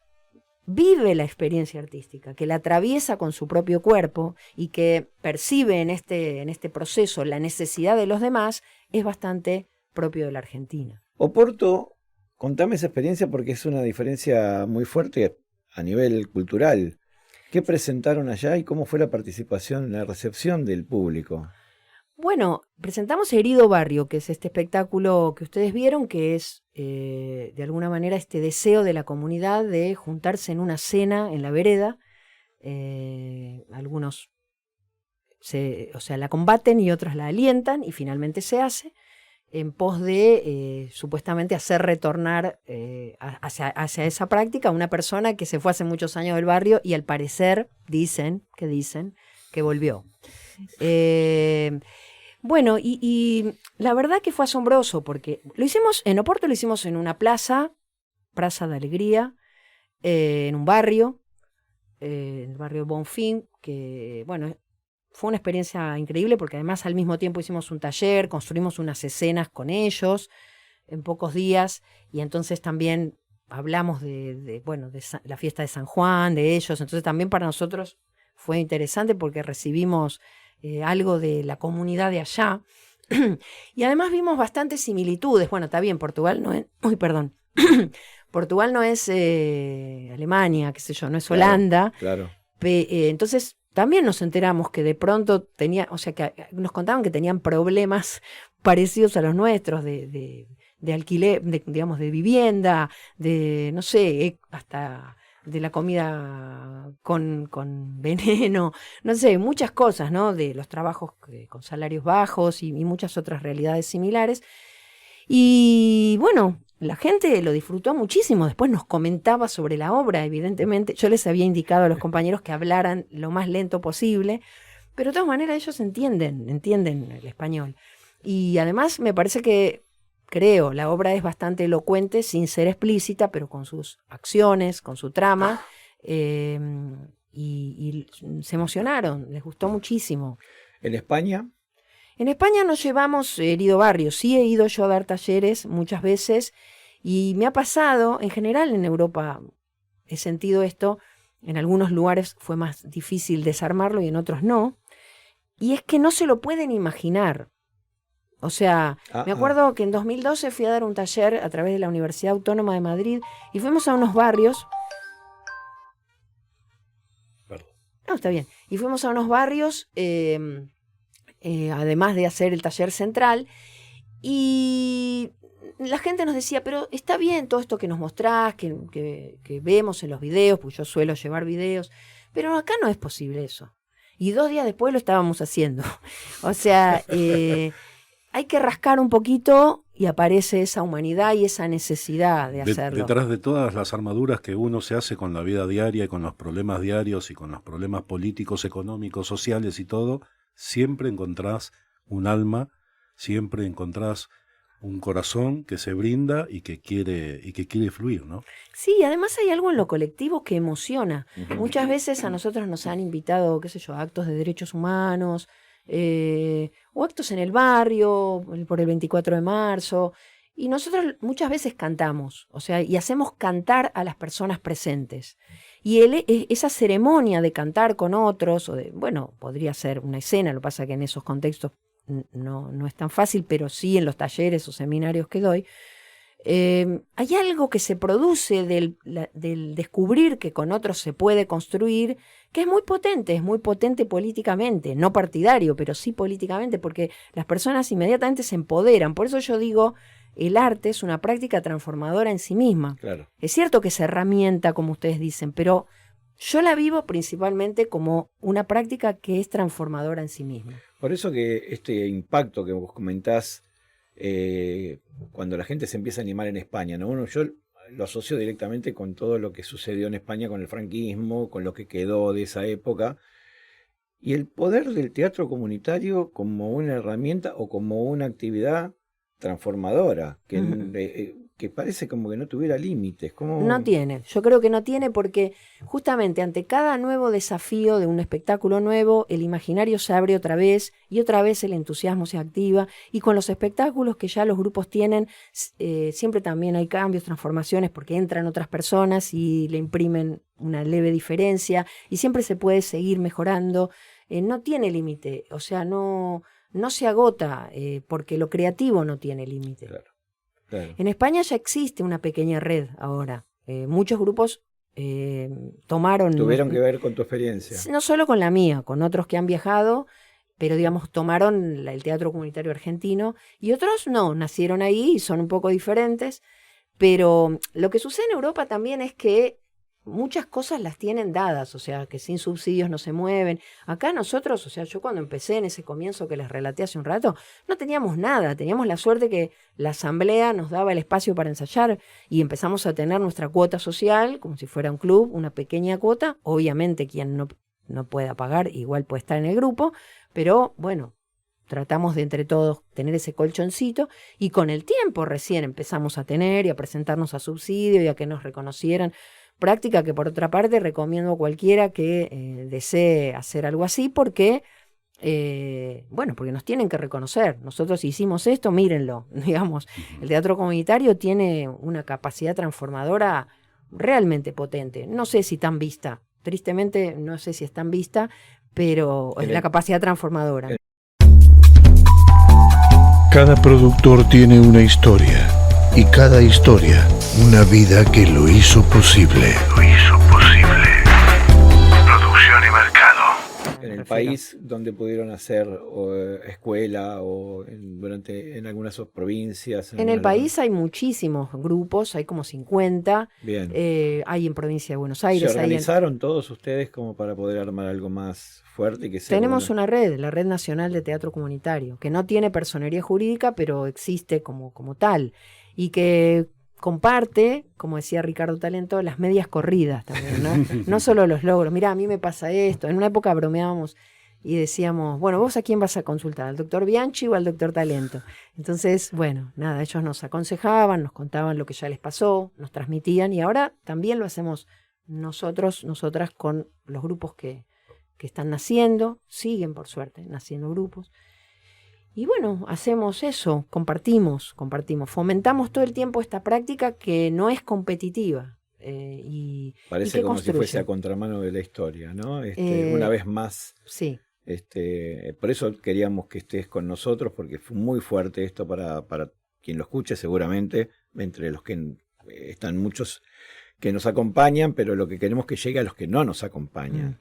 vive la experiencia artística, que la atraviesa con su propio cuerpo y que percibe en este proceso la necesidad de los demás, es bastante propio de la Argentina. Oporto, contame esa experiencia porque es una diferencia muy fuerte a nivel cultural. ¿Qué presentaron allá y cómo fue la participación, la recepción del público? Bueno, presentamos Herido Barrio, que es este espectáculo que ustedes vieron, que es de alguna manera este deseo de la comunidad de juntarse en una cena en la vereda. Algunos la combaten y otros la alientan y finalmente se hace, en pos de supuestamente hacer retornar hacia esa práctica a una persona que se fue hace muchos años del barrio y al parecer dicen que volvió. Bueno, y la verdad que fue asombroso porque en Oporto lo hicimos en una plaza de Alegría, en un barrio, el barrio Bonfim, que bueno, fue una experiencia increíble porque además al mismo tiempo hicimos un taller, construimos unas escenas con ellos en pocos días y entonces también hablamos de la fiesta de San Juan, de ellos, entonces también para nosotros fue interesante porque recibimos algo de la comunidad de allá y además vimos bastantes similitudes. Bueno, está bien, Portugal no es... Uy, perdón. Portugal no es Alemania, qué sé yo, no es Holanda. Claro. Entonces también nos enteramos que de pronto que nos contaban que tenían problemas parecidos a los nuestros de alquiler, digamos, de vivienda, de, no sé, hasta de la comida con veneno, no sé, muchas cosas, ¿no? De los trabajos con salarios bajos y muchas otras realidades similares. Y bueno, la gente lo disfrutó muchísimo, después nos comentaba sobre la obra, evidentemente. Yo les había indicado a los compañeros que hablaran lo más lento posible, pero de todas maneras ellos entienden el español. Y además me parece que, la obra es bastante elocuente, sin ser explícita, pero con sus acciones, con su trama, y se emocionaron, les gustó muchísimo. ¿En España? En España no llevamos Herido Barrio, sí he ido yo a dar talleres muchas veces y me ha pasado, en general en Europa he sentido esto, en algunos lugares fue más difícil desarmarlo y en otros no, y es que no se lo pueden imaginar. O sea, me acuerdo que en 2012 fui a dar un taller a través de la Universidad Autónoma de Madrid y fuimos a unos barrios... Perdón. No, está bien. Y fuimos a unos barrios... además de hacer el taller central, y la gente nos decía, pero está bien todo esto que nos mostrás, que vemos en los videos, pues yo suelo llevar videos, pero acá no es posible eso. Y 2 días después lo estábamos haciendo. O sea, hay que rascar un poquito y aparece esa humanidad y esa necesidad de hacerlo. Detrás de todas las armaduras que uno se hace con la vida diaria y con los problemas diarios y con los problemas políticos, económicos, sociales y todo, siempre encontrás un alma, siempre encontrás un corazón que se brinda y que quiere fluir, ¿no? Sí, además hay algo en lo colectivo que emociona. Muchas veces a nosotros nos han invitado, qué sé yo, a actos de derechos humanos, o actos en el barrio, por el 24 de marzo, y nosotros muchas veces cantamos, o sea, y hacemos cantar a las personas presentes. Y esa ceremonia de cantar con otros, podría ser una escena, lo que pasa que en esos contextos no es tan fácil, pero sí en los talleres o seminarios que doy, hay algo que se produce del descubrir que con otros se puede construir, que es muy potente políticamente, no partidario, pero sí políticamente, porque las personas inmediatamente se empoderan. Por eso yo digo, el arte es una práctica transformadora en sí misma. Claro. Es cierto que es herramienta, como ustedes dicen, pero yo la vivo principalmente como una práctica que es transformadora en sí misma. Por eso que este impacto que vos comentás, cuando la gente se empieza a animar en España, ¿no? Bueno, yo lo asocio directamente con todo lo que sucedió en España con el franquismo, con lo que quedó de esa época, y el poder del teatro comunitario como una herramienta o como una actividad transformadora, que parece como que no tuviera límites. No tiene, yo creo que no tiene, porque justamente ante cada nuevo desafío de un espectáculo nuevo, el imaginario se abre otra vez y otra vez el entusiasmo se activa, y con los espectáculos que ya los grupos tienen, siempre también hay cambios, transformaciones, porque entran otras personas y le imprimen una leve diferencia, y siempre se puede seguir mejorando, no tiene límite, o sea, no se agota, porque lo creativo no tiene límite. Claro. En España ya existe una pequeña red ahora. Muchos grupos tomaron... Tuvieron que ver con tu experiencia. No solo con la mía, con otros que han viajado, pero digamos tomaron el teatro comunitario argentino, y otros no, nacieron ahí y son un poco diferentes. Pero lo que sucede en Europa también es que muchas cosas las tienen dadas, o sea, que sin subsidios no se mueven. Acá nosotros, o sea, yo cuando empecé en ese comienzo que les relaté hace un rato, no teníamos nada, teníamos la suerte que la asamblea nos daba el espacio para ensayar y empezamos a tener nuestra cuota social, como si fuera un club, una pequeña cuota. Obviamente quien no pueda pagar igual puede estar en el grupo, pero bueno, tratamos de entre todos tener ese colchoncito y con el tiempo recién empezamos a tener y a presentarnos a subsidio y a que nos reconocieran. Práctica que por otra parte recomiendo a cualquiera que desee hacer algo así porque, porque nos tienen que reconocer. Nosotros hicimos esto, mírenlo, digamos. El teatro comunitario tiene una capacidad transformadora realmente potente. No sé si tan vista, tristemente no sé si es tan vista, pero es la capacidad transformadora. Cada productor tiene una historia y cada historia una vida que lo hizo posible. Producción y mercado. En el país donde pudieron hacer escuela o en algunas provincias. En el país hay muchísimos grupos, hay como 50. Bien. Hay en provincia de Buenos Aires. ¿Se organizaron todos ustedes como para poder armar algo más fuerte? Que sea Tenemos una red, la Red Nacional de Teatro Comunitario, que no tiene personería jurídica, pero existe como tal. Y que comparte, como decía Ricardo Talento, las medias corridas también, ¿no? No solo los logros. Mirá, a mí me pasa esto. En una época bromeábamos y decíamos, bueno, ¿vos a quién vas a consultar? ¿Al doctor Bianchi o al doctor Talento? Entonces, bueno, nada, ellos nos aconsejaban, nos contaban lo que ya les pasó, nos transmitían y ahora también lo hacemos nosotras con los grupos que están naciendo, siguen por suerte naciendo grupos. Y bueno, hacemos eso, compartimos, fomentamos todo el tiempo esta práctica que no es competitiva. Parece y como construye. si fuese a contramano de la historia, ¿no? Una vez más. Sí. Por eso queríamos que estés con nosotros, porque fue muy fuerte esto para quien lo escuche seguramente, entre los que están muchos que nos acompañan, pero lo que queremos es que llegue a los que no nos acompañan.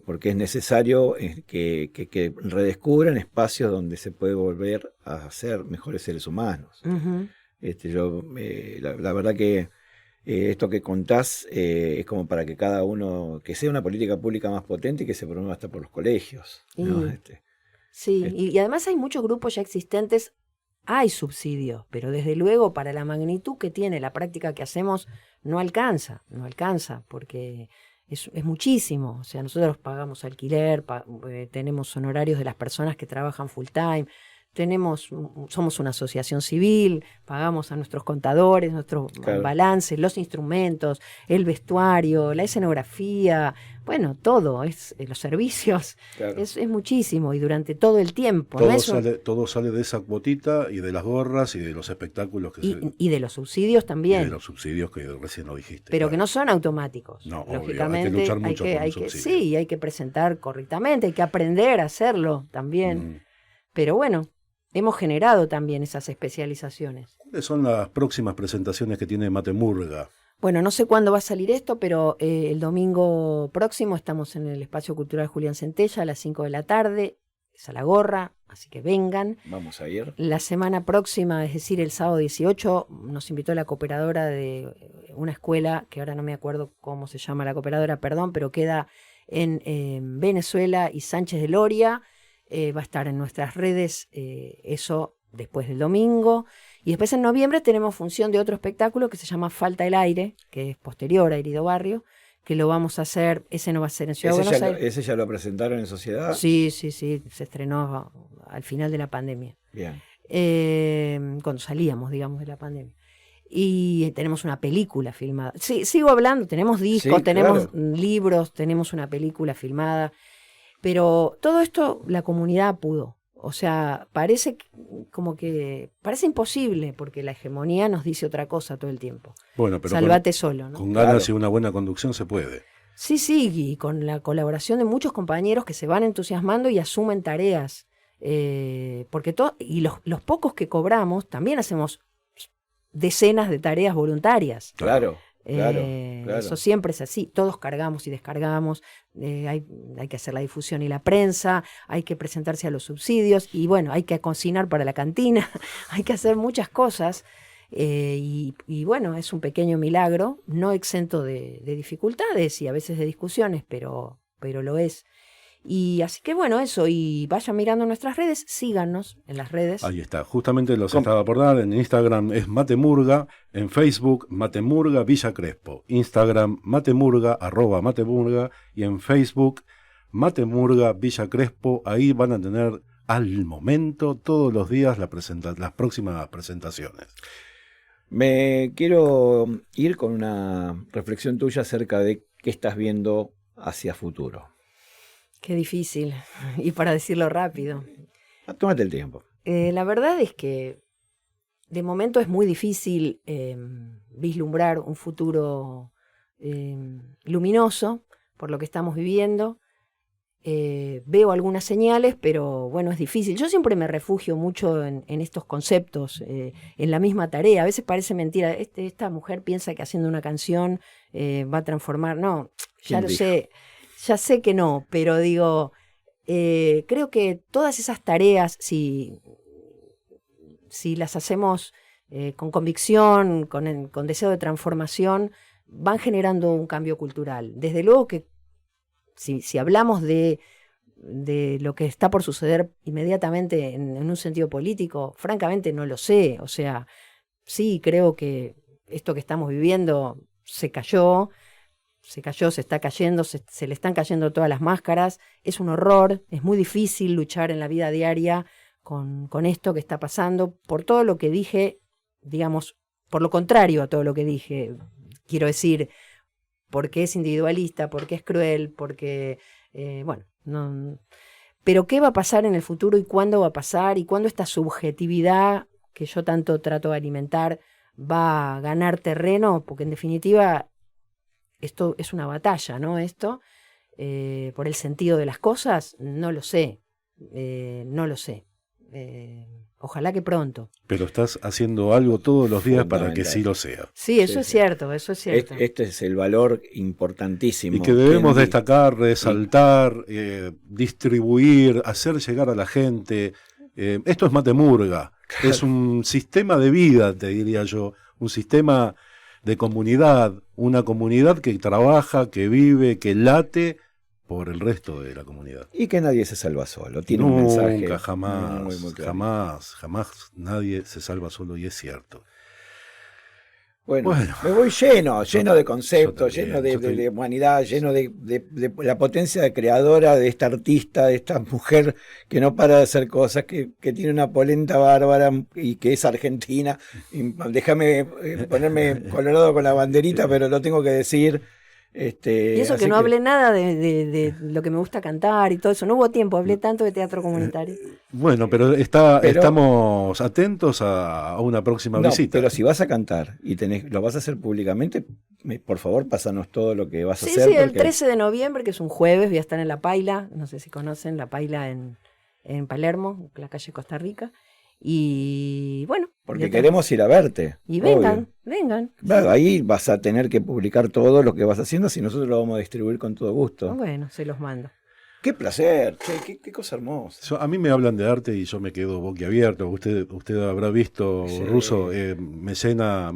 Porque es necesario que redescubran espacios donde se puede volver a ser mejores seres humanos. Uh-huh. La verdad que esto que contás es como para que cada uno, que sea una política pública más potente y que se promueva hasta por los colegios, ¿no? Sí, y además hay muchos grupos ya existentes, hay subsidios, pero desde luego para la magnitud que tiene la práctica que hacemos no alcanza, porque es muchísimo. O sea, nosotros pagamos alquiler, tenemos honorarios de las personas que trabajan full time, somos una asociación civil, pagamos a nuestros contadores, nuestros balances, los instrumentos, el vestuario, la escenografía, bueno, todo, los servicios, es muchísimo y durante todo el tiempo. Todo sale de esa cuotita y de las gorras y de los espectáculos y de los subsidios también. Y de los subsidios que recién lo dijiste. Pero que no son automáticos. No, lógicamente, obvio, hay que luchar mucho por un subsidio. Sí, hay que presentar correctamente, hay que aprender a hacerlo también. Pero bueno, hemos generado también esas especializaciones. ¿Cuáles son las próximas presentaciones que tiene Matemurga? Bueno, no sé cuándo va a salir esto, pero el domingo próximo estamos en el Espacio Cultural Julián Centella a las 5 de la tarde. Es a la gorra, así que vengan. Vamos a ir. La semana próxima, es decir, el sábado 18, nos invitó la cooperadora de una escuela, que ahora no me acuerdo cómo se llama la cooperadora, perdón, pero queda en Venezuela y Sánchez de Loria. Va a estar en nuestras redes eso después del domingo. Y después en noviembre tenemos función de otro espectáculo que se llama Falta el Aire, que es posterior a Herido Barrio, que lo vamos a hacer, ese no va a ser en Ciudad de Buenos Aires. ¿Ese ya lo presentaron en Sociedad? Sí, se estrenó al final de la pandemia. Bien. Cuando salíamos, digamos, de la pandemia. Y tenemos una película filmada. Sí, sigo hablando, tenemos discos, tenemos libros, tenemos una película filmada. Pero todo esto la comunidad pudo. O sea, parece imposible, porque la hegemonía nos dice otra cosa todo el tiempo. Bueno, pero Salvate solo, ¿no? Con ganas y una buena conducción se puede. Sí, y con la colaboración de muchos compañeros que se van entusiasmando y asumen tareas. Porque los pocos que cobramos también hacemos decenas de tareas voluntarias. Claro. Eso siempre es así, todos cargamos y descargamos, hay que hacer la difusión y la prensa, hay que presentarse a los subsidios y bueno, hay que cocinar para la cantina, hay que hacer muchas cosas Y bueno, es un pequeño milagro, no exento de dificultades y a veces de discusiones, pero lo es. Y así que bueno, eso, y vayan mirando nuestras redes, síganos en las redes. Ahí está, justamente los estaba por dar. En Instagram es Matemurga, en Facebook Matemurga Villa Crespo, Instagram Matemurga, @Matemurga, y en Facebook Matemurga Villa Crespo. Ahí van a tener al momento todos los días las próximas presentaciones. Me quiero ir con una reflexión tuya acerca de qué estás viendo hacia futuro. Qué difícil, y para decirlo rápido. Tómate el tiempo. La verdad es que de momento es muy difícil vislumbrar un futuro luminoso por lo que estamos viviendo. Veo algunas señales, pero bueno, es difícil. Yo siempre me refugio mucho en estos conceptos, en la misma tarea. A veces parece mentira. Esta mujer piensa que haciendo una canción va a transformar. No, ya lo sé. Ya sé que no, pero digo, creo que todas esas tareas, si las hacemos con convicción, con deseo de transformación, van generando un cambio cultural. Desde luego que si hablamos de lo que está por suceder inmediatamente en un sentido político, francamente no lo sé. O sea, sí creo que esto que estamos viviendo se cayó, se está cayendo, se le están cayendo todas las máscaras. Es un horror, es muy difícil luchar en la vida diaria con esto que está pasando, por todo lo que dije, digamos, por lo contrario a todo lo que dije. Quiero decir, porque es individualista, porque es cruel, porque, bueno, no. Pero ¿qué va a pasar en el futuro y cuándo va a pasar? Y cuándo esta subjetividad que yo tanto trato de alimentar va a ganar terreno, porque en definitiva esto es una batalla, ¿no? Esto, por el sentido de las cosas, no lo sé, no lo sé. Ojalá que pronto. Pero estás haciendo algo todos los días para que sí lo sea. Sí, eso es cierto, eso es cierto. Este es el valor importantísimo. Y que debemos destacar, resaltar, distribuir, hacer llegar a la gente. Esto es Matemurga, claro. Es un sistema de vida, te diría yo, un sistema de comunidad, una comunidad que trabaja, que vive, que late por el resto de la comunidad. Y que nadie se salva solo. Tiene un mensaje. Nunca, jamás, muy claro. jamás nadie se salva solo, y es cierto. Bueno, me voy lleno de conceptos, lleno de humanidad, lleno de la potencia creadora de esta artista, de esta mujer que no para de hacer cosas, que tiene una polenta bárbara y que es argentina. Y déjame ponerme colorado con la banderita, pero lo tengo que decir. Y eso que no hablé nada de lo que me gusta cantar y todo eso. No hubo tiempo, hablé tanto de teatro comunitario. Bueno, pero estamos atentos a una próxima visita. Pero si vas a cantar y lo vas a hacer públicamente, por favor, pásanos todo lo que vas a hacer. Sí, el 13 de noviembre, que es un jueves, voy a estar en La Paila. No sé si conocen La Paila en Palermo, la calle Costa Rica. Y bueno. Porque queremos ir a verte. Y vengan. Claro, ahí vas a tener que publicar todo lo que vas haciendo, si nosotros lo vamos a distribuir con todo gusto. Bueno, se los mando. Qué placer, qué cosa hermosa. A mí me hablan de arte y yo me quedo boquiabierto. Usted habrá visto, sí. Ruso, me llena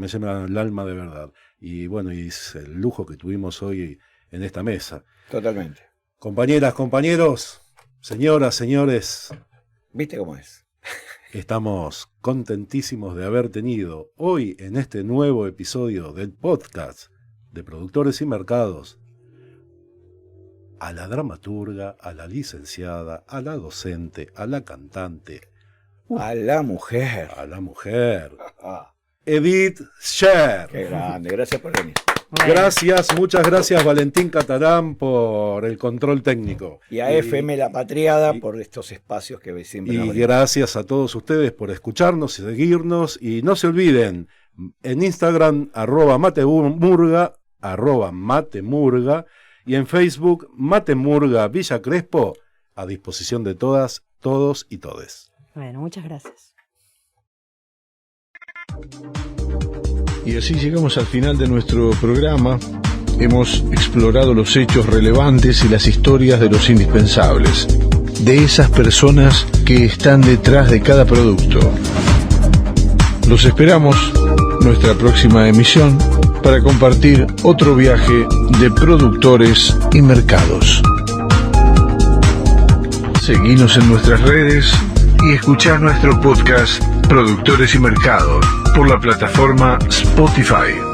el alma de verdad. Y bueno, y es el lujo que tuvimos hoy en esta mesa. Totalmente. Compañeras, compañeros, señoras, señores. ¿Viste cómo es? Estamos contentísimos de haber tenido hoy en este nuevo episodio del podcast de Productores y Mercados a la dramaturga, a la licenciada, a la docente, a la cantante, a la mujer. Edith Sher. Qué grande, gracias por venir. Gracias, muchas gracias Valentín Catarán por el control técnico. Y a FM La Patriada por estos espacios que siempre nos brindan. Gracias a todos ustedes por escucharnos y seguirnos. Y no se olviden, en Instagram, @Matemurga, @Matemurga, y en Facebook, Matemurga Villa Crespo, a disposición de todas, todos y todes. Bueno, muchas gracias. Y así llegamos al final de nuestro programa. Hemos explorado los hechos relevantes y las historias de los indispensables, de esas personas que están detrás de cada producto. Los esperamos nuestra próxima emisión para compartir otro viaje de productores y mercados. Seguinos en nuestras redes y escuchá nuestro podcast Productores y Mercados por la plataforma Spotify.